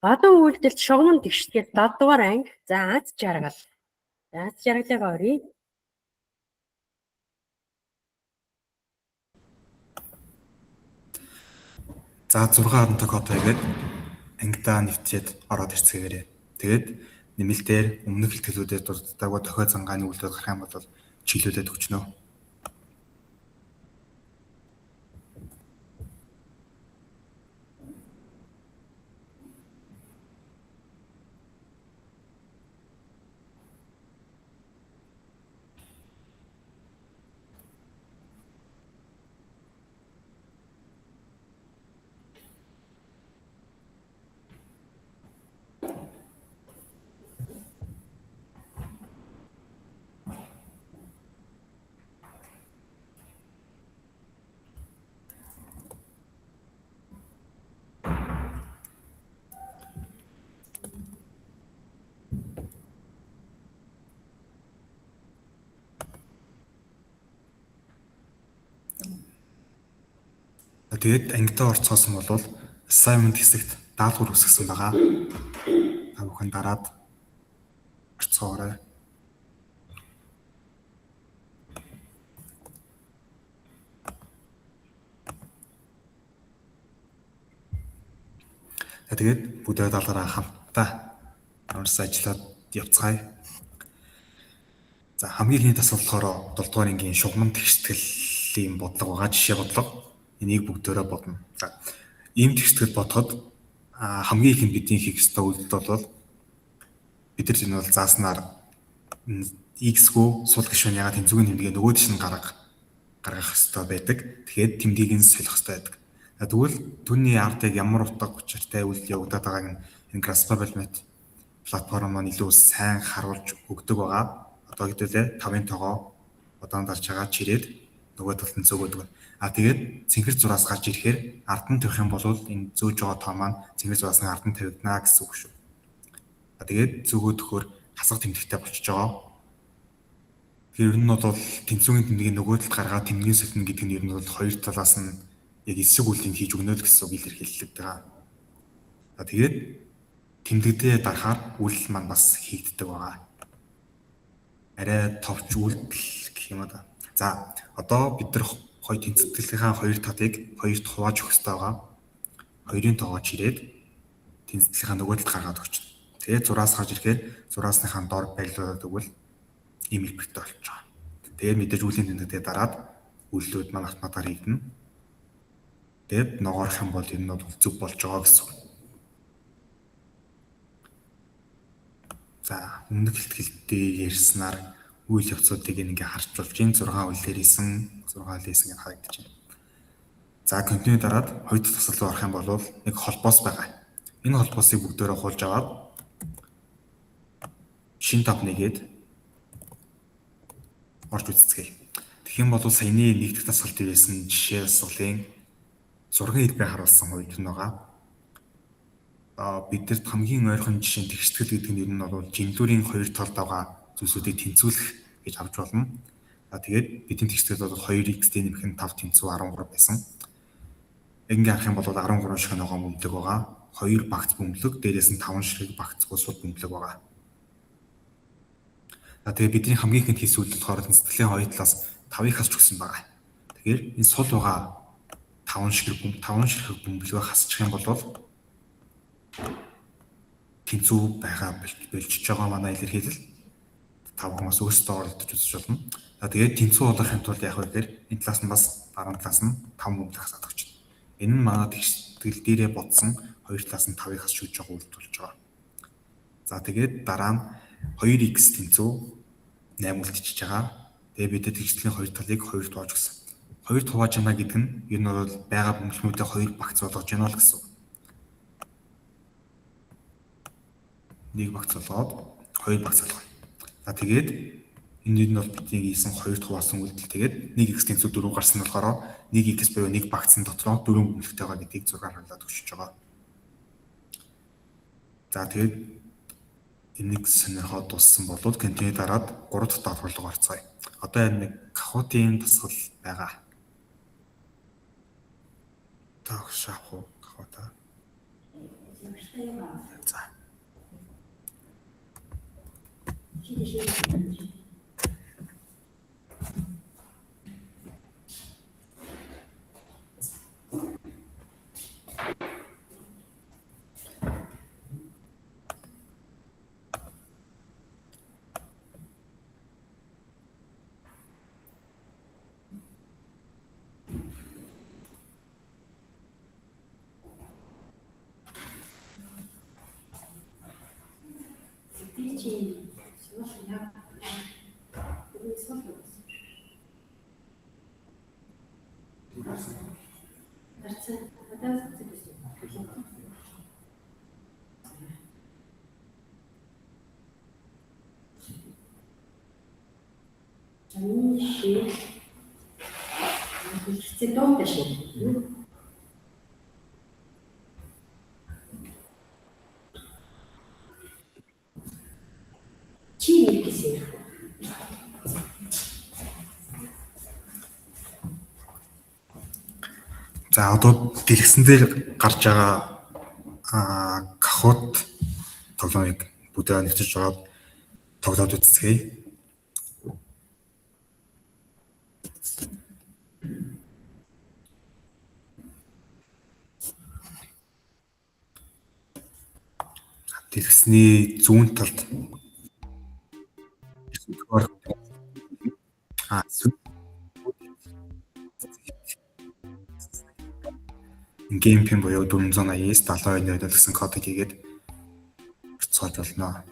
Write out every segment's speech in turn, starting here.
Бадуун үйлдэлд шугамн тэгштгэл 7 дугаар анги. За аз жаргал. Аз жаргалыг оръё. За 6 код хийгээд ангидаа нэвтээд ороод ирцгээгээрэй. Тэгээд нэмэлтээр өмнөх хэлтгэлүүдээр дурддаггүй тохиол зангааны үйлдэл гарах юм бол чиглүүлээд өгчнө. Тэгээд ангидаа орцоосон бол assignment хэсэгт даалгавар үсгэсэн байгаа. Та бүхэн дараад орцоорой. Тэгээд бүдээ даалгавраа хамтдаа орсон ажиллаад явцгаая. За хамгийн ихний тасал болохоор 7 дугаар ангийн шугамн тэгштгэлийн бодлого байгаа, жишээ бодлого. Энийг бүгдээрээ бодно. За ийм тэгштгэл бодоход хамгийн ихэнд бидний хийх ёстой үйлдэл бол бид нар энэ бол зааснаар x-гүү сул гишүүн ягаад тэнцвэрийн тэмдгээ нөгөө тийш нь гаргах ёстой байдаг. Тэгэхээр тэмдгийг нь солих ёстой байдаг. Тэгвэл түүний ард яг ямар утга учиртай үйлдэл явагдаад байгааг нь энэ Grasshopper платформ маань илүү сайн харуулж өгдөг байгаа. Одоо хэдүүлээ 5-ын тоогоо удаан дарж байгаа чирээд нөгөө талд нь зөөгөөдөг. Тэгээд цэнхэр зураас гарч ирэхээр ард нь тавих юм бол энэ зөөж байгаа тоо маань цэнхэр зураас нь ард нь тавигдана гэсэн үг шүү. Тэгээд зөөгөөдөхөөр хасах тэмдэгтэй болчихж байгаа. Тэгэхээр ер нь бол тэнцвэрийн тэмдгийг нөгөө талд гаргаад тэмдгийн солино гэдэг нь ер нь бол хоёр талаас нь яг эсрэг үйлдэл хийж өгнө л гэсэн үг илэрхийлэлтэй байгаа. Тэгээд тэмдэгтээ дарахаар үйлдэл маань бас хийгддэг байгаа. Арай товч үйлдэл гэх юм да. За одоо бид нар хоёр тэнцвэрлэлийн хоёр татыг хоёрт хувааж өгөх хэрэгтэй байгаа. Хоёрын тоогоо чирээд тэнцвэрлэлийн нөгөө талд гаргаад өгч. Тэгээд зураас гарч ирэхээр зураасныхаа дор байлуулаад өгвөл ийм хэлбэртэй болж байгаа. Тэгээд мэдээж үлийн тэмдэгтээ дараад үйлдэлүүд маань автоматар хийгдэнэ. Тэгээд ногоорох юм бол энэ бол зөв болж байгаа гэсэн үг. За өмнөх хэлтгэлдээ ярьснаар үйл явцуудыг ингээ харж болж энэ 6 үйлдэлээр хийсэн 6 лесен гэж харагдаж байна. За континю дараад хоёр дахь тасал руу орох юм бол нэг холбоос байгаа. Энэ холбоосыг бүгдээрээ хуулж аваад шин тав нэгээд орж үзцгээе. Тэгэх юм бол саяны нэг дахь тасал дээрээс нь жишээ асуулын зургийн хэлбэрээр харуулсан хувьд нь байгаа. Бидэрт хамгийн ойрхон жишээ нь тэгштгэл гэдэг нь ер нь бол жинлүүрийн хоёр талд байгаа зүйлсүүдийг тэнцвүүлэх гэж авч болно. Тэгээд бидний тэгштгэл бол 2x-тэй нэмэх нь 5 тэнцүү 13 байсан. Ингээ харах юм бол 13 шиг нөгөө бөмбөлөг байгаа. 2 багц бөмбөлөг, дээрээс нь 5 шиг багцгүй сул бөмбөлөг байгаа. Тэгээд бидний хамгийн ихэнд хийсэн үйлдэл болохоор тэнцвэрлэлийн хоёр талаас 5-ыг хасч өгсөн байгаа. Тэгэхээр энэ сул байгаа 5 шиг бөмбөлгөө хасчих юм бол тэнцүү байгаа болчихж байгаа манай илэрхийлэл 5 хүмүүс өөрсдөө оролдож үзэж болно. Тэгээд тэнцүү болгохын тулд яг үгээр энэ талаас нь бас баруун талаас нь 5 бөмбөлөг хасаад өгч байна. Энэ нь манай тэгштгэл дээрээ бодсон хоёр талаас нь 5-ыг хасч өгч байгаа үйлдэл болж байгаа. За тэгээд дараа нь 2x тэнцүү 8 үлдчихэж байгаа. Тэгээд бид тэгштгэлийн хоёр талыг 2-т хувааж өгсөн. 2-т хувааж яана гэдэг нь ер нь бол байгаа бөмбөлгүүдээ 2 багц болгож яана л гэсэн үг. Нэг багц болгоод 2 багц болгоно. За тэгээд энэ нь бол бидний хийсэн 2-т хуваасан үйлдэл. Тэгээд 1x тэнцүү 4 гарсан нь болохоор 1x буюу 1 багцын дотроо 4 бөмбөлөгтэй байгаа гэдгийг 6-аар хуваалаад өгч байгаа. За тэгээд энийг сонирхоод дууссан бол континю дараад 3 дахь даалгавар руу орцгоё. Одоо нэг кахутын тасгал байгаа. Таах шахуу кахута. За. За одоо дэлгэсэн дээр гарч байгаа кахот тоглоомыг бүдээ нэвтэж аваад тоглоод үзье. Дэлгэсний зүүн талд геймпин буюу 480-с 72 гэсэн кодыг хийгээд цоож болно.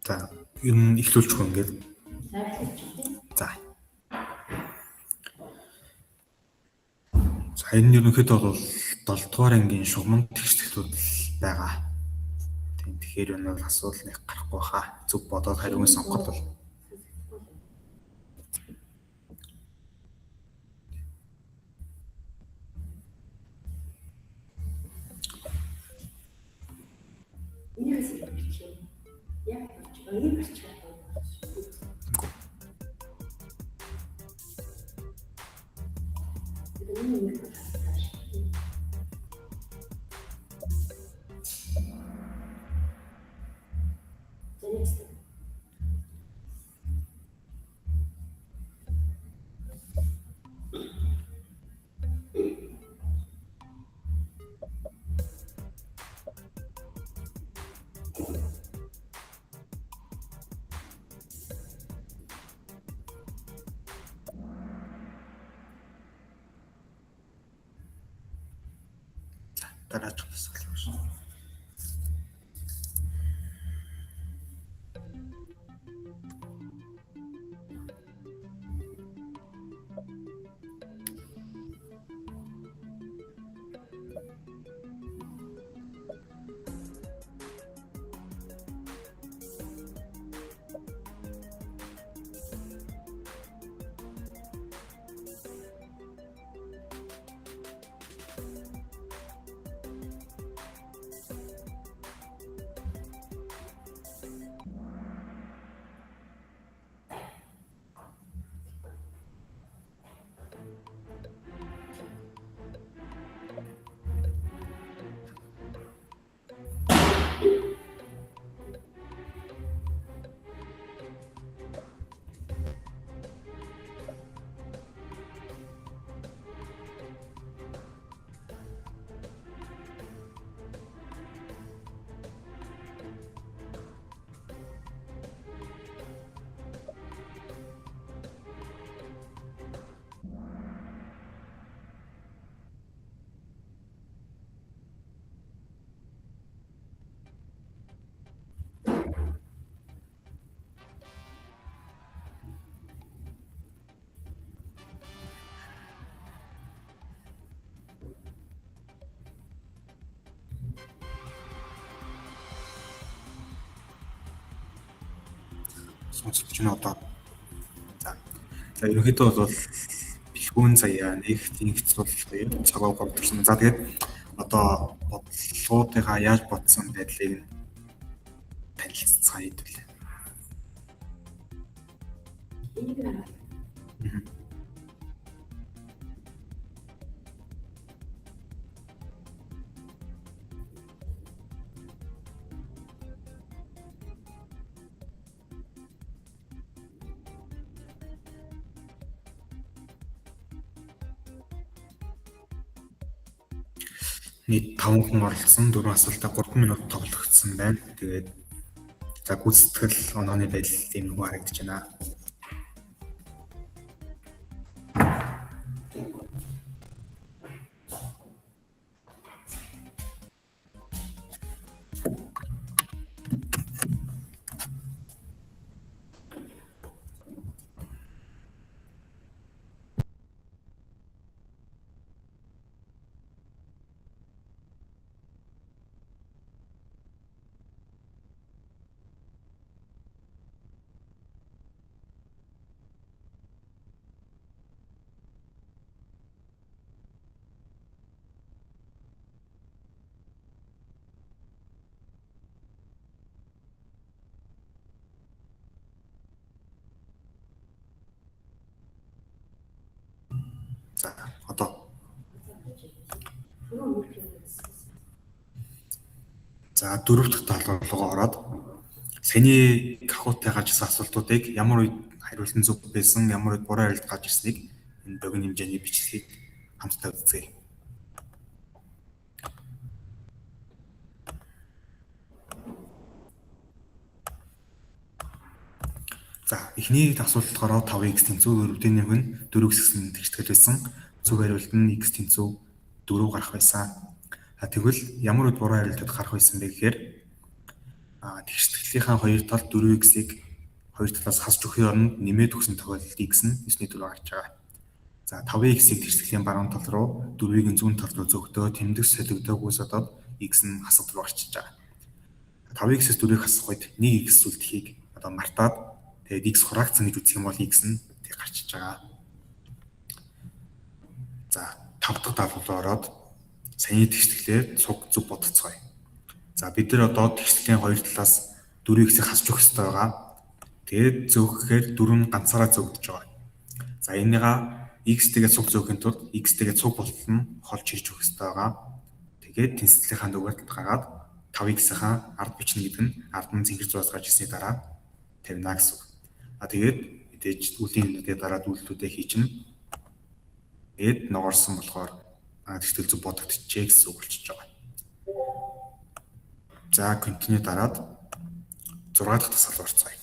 За, энэ эхлүүлчих юм ингээд. За. За, энэ ерөнхийдөө бол 7 дугаар ангийн шугамн тэгшлэгтүүд байгаа. Тэгэхээр энэ бол асуудал нэг гарахгүй хаа. Зөв бодоод хариуг сонгоход бол дараач асуулт. Сонсогч нь одоо за ерөнхийдөө бол бэлгүүн заяа нэг хэцүү буюу цагааг гомдсон. За тэгээд одоо бодлогуудыгаа яаж бодсон байдлыг танилццгаая хэвлээ. Нийт 5 хүн оролцсон, 4 асуултаа 3 минут тоглогдсон байна. Тэгээд за гүйцэтгэл онооны байдал ийм нэг харагдаж байна. За одоо за дөрөв дахь талбар руу ороод саяны Кахуттай гарч ирсэн асуултуудыг ямар үед хариулсан зөв байсан, ямар үед буруу хариулт гарч ирснийг энэ богино хэмжээний бичлэгийг хамтдаа үзье. За эхний асуулт болохоор 5x тэнцүү 4-ийн нэг нь 4x гэсэн тэгштгэл байсан. Зөв хариулт нь x тэнцүү 4 гарах байсан. Тэгвэл ямар үед буруу хариултад гарах байсан бэ гэхээр тэгштгэлийнхаа хоёр талд 4x-ийг хоёр талаас хасж өгөхийн оронд нэмээд өгсөн тохиолдолд x нь 9.4 гарч байгаа. За 5x-ийг тэгштгэлийн баруун тал руу 4-ийг зүүн тал руу зөгтөө тэмдэг солигдоогүйс одоо x нь хасагдвал гарчиж байгаа. 5x-с 4-ийг хасах үед 1x үлдэхийг одоо мартаад тэгээд x хураагдсан гэж үзэх юм бол x нь тэг гарчиж байгаа. За 5 дахь даалгавар руу ороод саяны тэгшгэлээр цуг зүг бодоцгоё. За бид нар одоо тэгшгэлийн хоёр талаас 4x-ийг хасж өгөх хэрэгтэй байгаа. Тэгээд зөөгөхээр 4 нь ганцаараа зөгдөж байгаа. За энийгээ x-тэйгээ цуг зөөгөхийн тулд x-тэйгээ цуг болтол нь холж ирж өгөх хэрэгтэй байгаа. Тэгээд тэнцвэрлийнхаа нүгээр гаргаад 5x-ийн ард бичнэ гэдэг нь ард нь зинхэр зураас гарч ирсний дараа тавина гэсэн үг. Тэгээд мэдээж үлийн хэмнэлтэд дараад үйлдэлүүдээ хийчихнэ. Тэгээд ногоорсон болохоор тэгштэл зүг бодогдчихжээ гэсэн үг болчихж байгаа. За continue дараад 6 дахь тасгал орцгоё.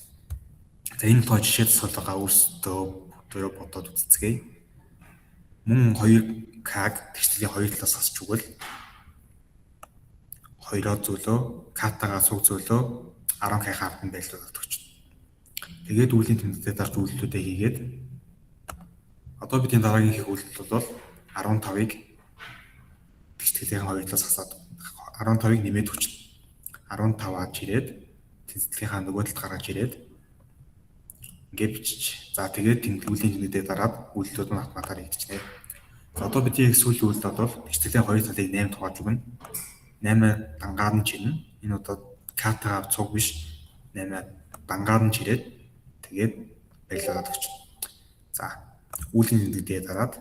За энэ тоо жишээ тасгалгаа өөрсдөө бүгдөө бодоод үзцгээе. Мөн 2k-г тэгшлийн хоёр талаас хасч өгвөл 2-оо зөөлөө k-тагаа цуг зөөлөө 10k ард нь байлуулаад өгч. Тэгээд үлийн тэмдэгтээ дарж үйлдэлүүдээ хийгээд одоо бидний дараагийн хийх үйлдэл бол 15-ыг тэгштгэлийн хоёр талаас хасаад 15-ыг нэмээд өгч. 15-аад ирээд тэнцвэрлийнхаа нөгөө талд гаргаж ирээд ингээд бичиж. За тэгээд тэмдэглэлийн тэмдэгтээ дараад үйлдэлүүд нь автоматар хийгдчихнэ. За одоо бидний сүүлийн үйлдэл бол тэгштгэлийн хоёр талыг 8 тугааж өгнө. 8 дангаар нь чинэ. Энэ одоо k-тагаа цуг биш 8 дангаар нь чирээд тэгээд байлгаад өгч. За үлийн тэмдэгтээ дараад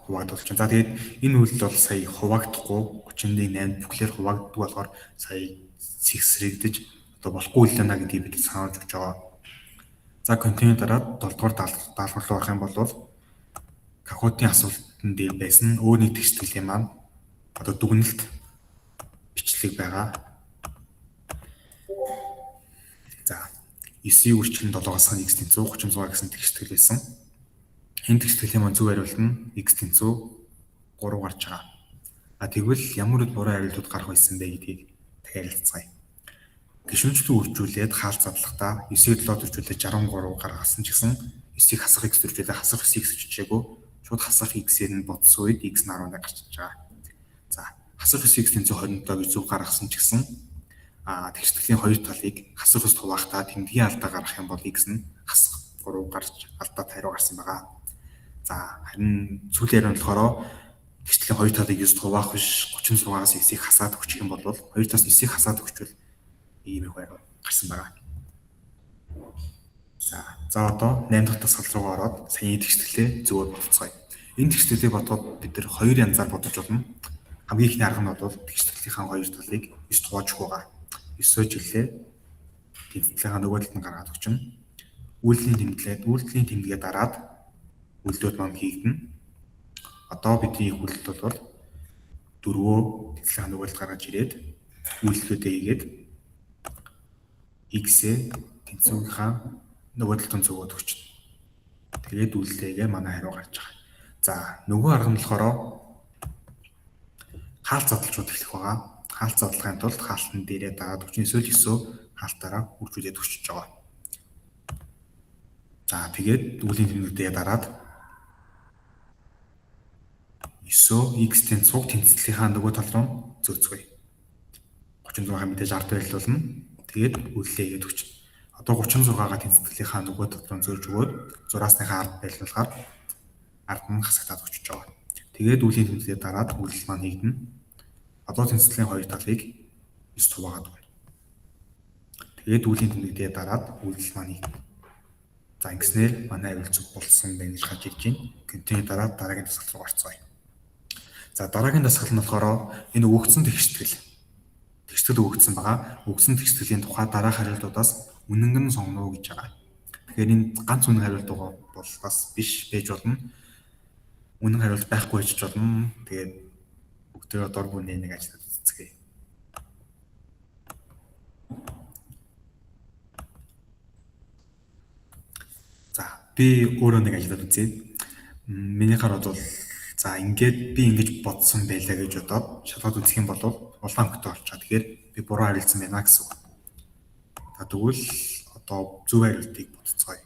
хуваагдуулж. За тэгээд энэ үйлдэл бол сая хуваагдахгүй 31.8 бүхлээр хуваагддаг болохоор сая сэгсрэгдэж одоо болохгүй үйлдэлнэ гэдгийг бид сануулж өгч байгаа. За continue дараад 7 дугаар даалгавар руу орох юм бол Кахутын асуултанд дээр байсан өөр нэг тэгштгэлийн маань одоо дүгнэлт бичлэг байгаа. За 9-ийн үрчлэн 7-аас x тэнцүү 36 гэсэн тэгштгэл байсан. Энэ тэгштгэлийн маань зөв хариулт нь x тэнцүү 3 гарч байгаа. Тэгвэл ямар нэг буруу хариултууд гарах байсан бэ гэдгийг дахиад ярилцгаая. Гишүүнчлэн үржүүлээд хаалт задлахдаа 9-ийг 7-д үржүүлээд 63 гаргасан ч гэсэн 9-ийг хасах x үржүүлээд хасах 9-ийг өччихээгүй шууд хасах x-ийг нь бодсон үед x нь 10 гарчиж байгаа. За хасах 9-ийг тэнцүү 27 гэж зөв гаргасан ч гэсэн тэгштгэлийн хоёр талыг хасах ус хуваахтаа тэмдгийн алдаа гарах юм бол x нь хасах 3 гарч алдаа 50 гарсан байгаа. За харин сүүлийн ярианд болохоор тэгштгэлийн хоёр талыг 9 хуваах биш 36-аас 9-ийг хасаад өгчих юм бол 2-аас 9-ийг хасаад өгчвөл иймэрхүү хариу гарсан байгаа. За одоо 8 дахь дасгал руу ороод саяны тэгшгэлээ зөвөр бодцгоё. Энэ тэгшгэлийг бодоход бид нар хоёр янзаар бодож болно. Хамгийн ихний арга нь бол тэгшгэлийнхаа хоёр талыг 9 хувааж өгөх байгаа. 9-өөж жилээ тэгшгэлийнхаа нөгөө талд нь гаргаад өгчнө. Үйлдэлийн тэмдэгээ дараад үйлдэлүүд маань хийгдэнэ. Одоо бидний их үйлдэл бол 4-өө тэгшгэлийнхаа нөгөө талд гаргаж ирээд үйлдэлүүдээ хийгээд x-ээ тэнцвэрийнхаа нөгөө талд зөвгөөд өгчнө. Тэгээд үйлдэлээгээ манай хариу гарч байгаа. За нөгөө арга нь болохоор хаалт задлчууд эхлэх байгаа. Хаалт задлахын тулд хаалтны дээрээ дагаад 39-9 хаалтаараа үржүүлээд өчөж байгаа. За тэгээд үүлийн тэмдэгтээ дараад 9 x-ийн цуг тэнцвэрийнхаа нөгөө тал руу зөөцгöö. 36-аа мэдээж ард байлуулна. Тэгээд үйлдэлээ хийгээд өгчнө. Одоо 36-аа тэнцвэрлийнхаа нөгөө тал руу зөөж өгөөд 6-ныхаа ард байлуулахаар ард нь хасагдаад өчөж байгаа. Тэгээд үлийн тэмдэгтээ дараад үйлдэл маань хийгдэнэ. Одоо тэнцвэрлийн хоёр талыг 9 хуваагаад өгнө. Тэгээд үлийн тэмдэгтээ дараад үйлдэл маань хийгдэнэ. За ингэснээр манай хариулт зөв болсон байна гэж гарч ирж байна. Гэнтийн дараа дараагийн дасгал руу гарцгаая. За дараагийн дасгал нь болохоор энэ өгөгдсөн тэгштгэл өгөгдсөн байгаа. Өгсөн тэгштгэлийн тухай дараах хариултуудаас үнэн нь сонгоно гэж байгаа. Тэгэхээр энэ ганц үнэн хариулт бол бас биш байж болно. Үнэн хариулт байхгүй байж болно. Тэгээд бүгдээ дор бүний нэг ажлаад үзцгээе. За би өөрөө нэг ажлаад үзье. Миний хараад бол за ингээд би ингэж бодсон байлаа гэж бодоод шалгаад үзэх юм бол улаан хөтө олчаа. Тэгэхээр би буруу харилцсан байна гэсэн үг. За тэгвэл одоо зөв хариултыг бодцгоё.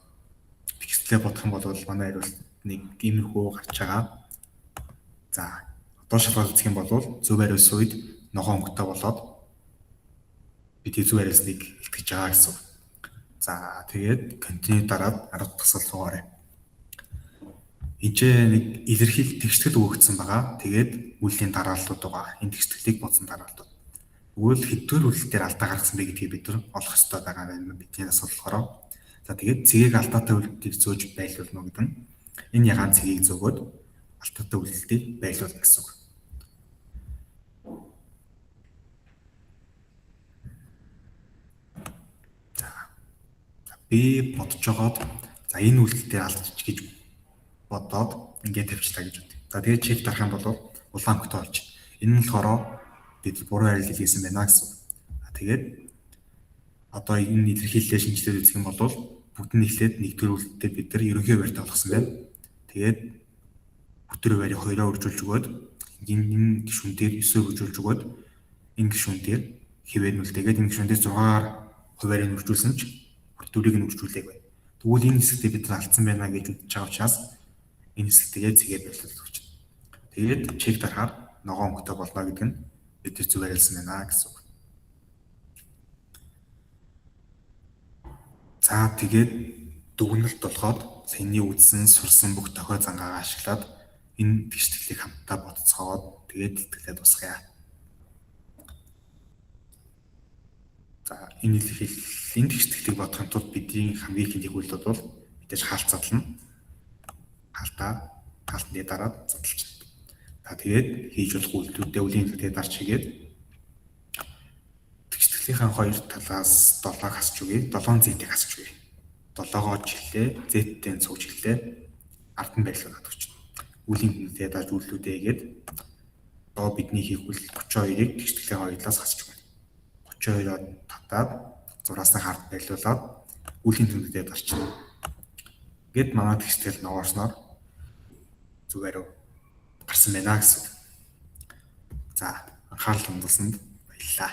Тэгшлээ бодох юм бол манай хариулт нэг иймэрхүү гарч байгаа. За одоо шалгаад үзэх юм бол зөв хариулсан үед ногоон өнгөтэй болоод бид зөв хариулсныг илтгэж байгаа гэсэн үг. За тэгээд континю дараад 10 дахь дасгал руу оръё. Энд нэг тэгштгэл өгөгдсөн байгаа. Тэгээд үлийн дарааллууд байгаа. Энэ тэгшгэлийг бодсон дарааллууд. Тэгвэл хэдгээр үйлдэл дээр алдаа гаргасан бэ гэдгийг бид нар олох ёстой байгаа байна. Бидний асуулт болохоор. За тэгээд цэгийг алдаатай үйлдэлийг зөөж байлуулна гэдэг нь энэ ягаан цэгийг зөөгөөд алдаатай үйлдэлийг байлуулна гэсэн үг. За би бодож байгаад за энэ үйлдэл дээр алдчих гэж бодоод ингээд тавьчлаа гэж бод. За тэгээд чек дарах юм бол улаан хөтө олж. Энэ нь болохоор бид буруу хариулт хийсэн байна гэсэн. Тэгээд одоо энэ илэрхийлэлээ шинжилээд үзэх юм бол бүгд нь эхлээд нэгдүгээр үйлдэлтэй бид нар ерөнхий хуваарьтай болгосон байна. Тэгээд бүтэр хуваарийг 2-оо үржүүлж өгөөд энэ гишүүн дээр 9-өө үржүүлж өгөөд энэ гишүүн дээр хэвээр нүлтэйгээд энэ гишүүн дээр 6-аар хуваарийг үржүүлсэн ч бүтэрийг нь үржүүлээг байна. Тэгвэл энэ хэсэгтээ бид нар алдсан байна гэж үзэж байгаа учраас энэ хэсэгтээ цэгээр байлуулж өгч. Тэгээд чек дарахаар ногоон өнгөтэй болно гэдэг нь бид зөв хариулсан байна гэсэн үг. За тэгээд дүгнэлт болгоод саяны үзсэн сурсан бүх тохиол зангаагаа ашиглаад энэ тэгшгэлийг хамтдаа бодцоогоод тэгээд илтгэлээ тусгая. За энэ тэгшгэлийг бодохын тулд бидний хамгийн их нэгүүлэлт бол мэдээж хаалт задлана. Хаалтны дараад задлж. За тэгээд хийж болох үйлдэлүүдээ үлийн хэлтэд дарж хийгээд тэгшгэлийнхаа хоёр талаас 7-ыг хасч үгүй, 7 зэтийг хасч үгүй. 7-гоо жилээ, зэттэй цуг жилээ ард нь байлуулаад өгч. Үлийн хэлтэд дарж үйлдэлүүдээ хийгээд одоо бидний хийх үйлдэл 32-ыг тэгшгэлийнхаа хоёр талаас хасч үгүй. 32-оор татаад 6-аас нь ард байлуулаад үлийн хэлтэд дарчихна. Гэт манай тэгшгэл ногоорсноор зүгээр гарсан байна гэсэн. За анхаарал хандуулсанд баярлалаа.